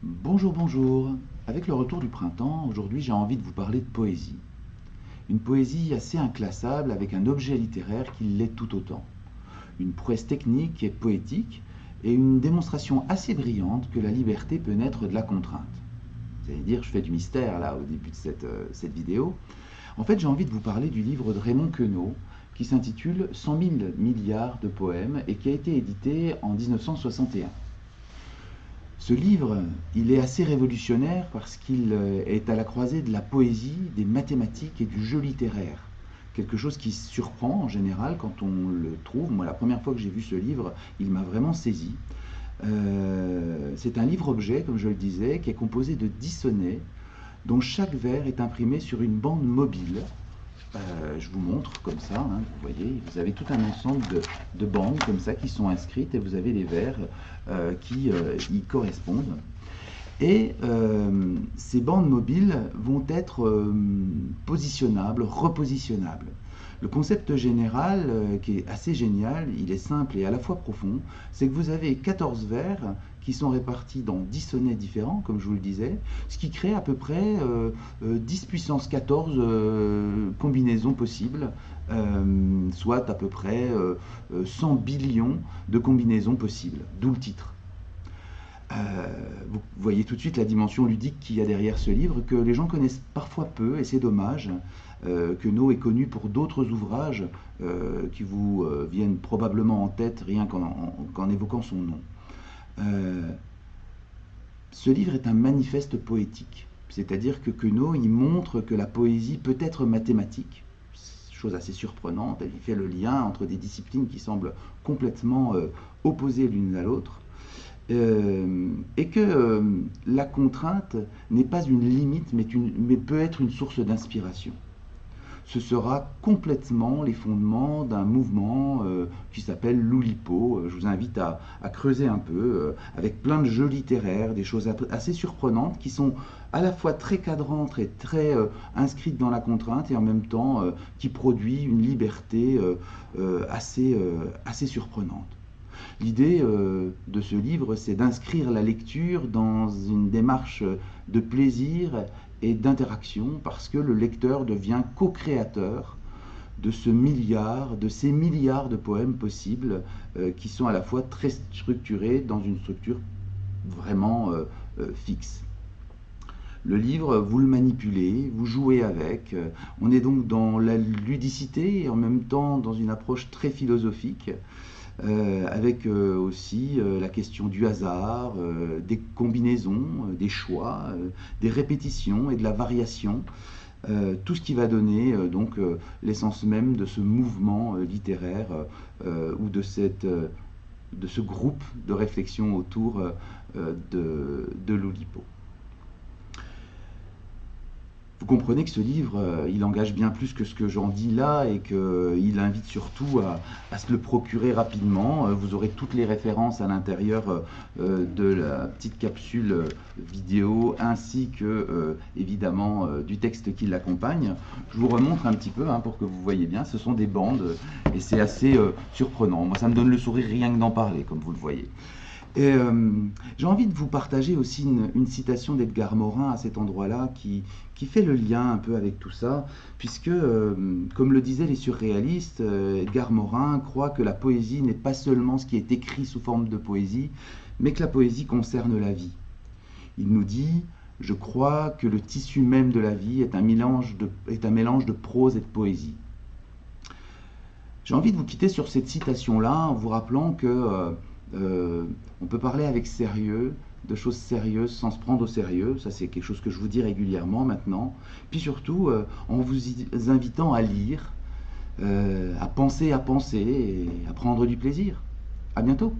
Bonjour, bonjour. Avec le retour du printemps, aujourd'hui j'ai envie de vous parler de poésie. Une poésie assez inclassable avec un objet littéraire qui l'est tout autant. Une prouesse technique et poétique et une démonstration assez brillante que la liberté peut naître de la contrainte. Vous allez dire, je fais du mystère là au début de cette vidéo. En fait, j'ai envie de vous parler du livre de Raymond Queneau qui s'intitule 100 000 milliards de poèmes et qui a été édité en 1961. Ce livre, il est assez révolutionnaire parce qu'il est à la croisée de la poésie, des mathématiques et du jeu littéraire. Quelque chose qui surprend en général quand on le trouve. Moi, la première fois que j'ai vu ce livre, il m'a vraiment saisi. C'est un livre-objet, comme je le disais, qui est composé de 10 sonnets, dont chaque vers est imprimé sur une bande mobile. Je vous montre comme ça, hein, vous voyez, vous avez tout un ensemble de bandes comme ça qui sont inscrites et vous avez les vers qui y correspondent. Et ces bandes mobiles vont être positionnables, repositionnables. Le concept général, qui est assez génial, il est simple et à la fois profond, c'est que vous avez 14 vers qui sont répartis dans 10 sonnets différents, comme je vous le disais, ce qui crée à peu près 10 puissance 14 combinaisons possibles, soit à peu près 100 billions de combinaisons possibles, d'où le titre. Vous voyez tout de suite la dimension ludique qu'il y a derrière ce livre, que les gens connaissent parfois peu, et c'est dommage. Queneau est connu pour d'autres ouvrages qui vous viennent probablement en tête rien qu'en évoquant son nom. Ce livre est un manifeste poétique, c'est-à-dire que Queneau il montre que la poésie peut être mathématique, chose assez surprenante, il fait le lien entre des disciplines qui semblent complètement opposées l'une à l'autre, et que la contrainte n'est pas une limite, mais peut être une source d'inspiration. Ce sera complètement les fondements d'un mouvement qui s'appelle l'Oulipo. Je vous invite à creuser un peu, avec plein de jeux littéraires, des choses assez surprenantes qui sont à la fois très cadrantes et très inscrites dans la contrainte et en même temps qui produit une liberté assez surprenante. L'idée de ce livre, c'est d'inscrire la lecture dans une démarche de plaisir et d'interaction, parce que le lecteur devient co-créateur de ces milliards de poèmes possibles, qui sont à la fois très structurés dans une structure vraiment fixe. Le livre, vous le manipulez, vous jouez avec. On est donc dans la ludicité et en même temps dans une approche très philosophique, avec aussi la question du hasard, des combinaisons, des choix, des répétitions et de la variation. Tout ce qui va donner donc l'essence même de ce mouvement littéraire ou de ce groupe de réflexion autour de l'Oulipo. Vous comprenez que ce livre, il engage bien plus que ce que j'en dis là et qu'il invite surtout à se le procurer rapidement. Vous aurez toutes les références à l'intérieur de la petite capsule vidéo ainsi que évidemment du texte qui l'accompagne. Je vous remontre un petit peu pour que vous voyez bien. Ce sont des bandes et c'est assez surprenant. Moi, ça me donne le sourire rien que d'en parler, comme vous le voyez. Et j'ai envie de vous partager aussi une citation d'Edgar Morin à cet endroit-là qui fait le lien un peu avec tout ça, puisque, comme le disaient les surréalistes, Edgar Morin croit que la poésie n'est pas seulement ce qui est écrit sous forme de poésie, mais que la poésie concerne la vie. Il nous dit: je crois que le tissu même de la vie est un mélange de prose et de poésie. J'ai envie de vous quitter sur cette citation-là en vous rappelant que on peut parler avec sérieux de choses sérieuses sans se prendre au sérieux. Ça, c'est quelque chose que je vous dis régulièrement maintenant. Puis surtout, en vous invitant à lire, à penser et à prendre du plaisir. À bientôt.